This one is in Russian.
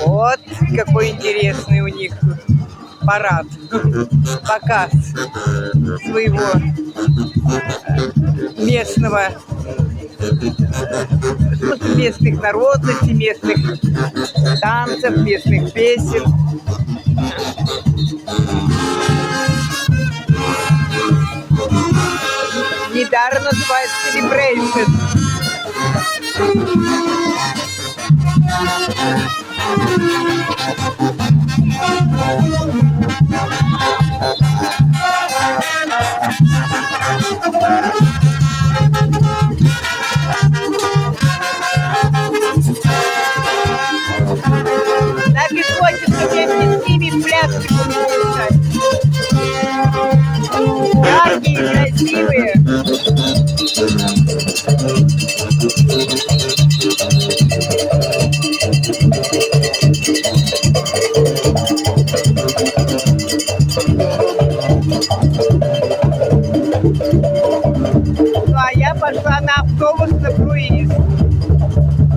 Вот какой интересный у них парад, показ своего местного, местных народностей, местных танцев, местных песен. Недаром называется Celebration. Так и хочется вместе с ними пляски получать. Яркие, красивые. Ну а я пошла на автобус на круиз.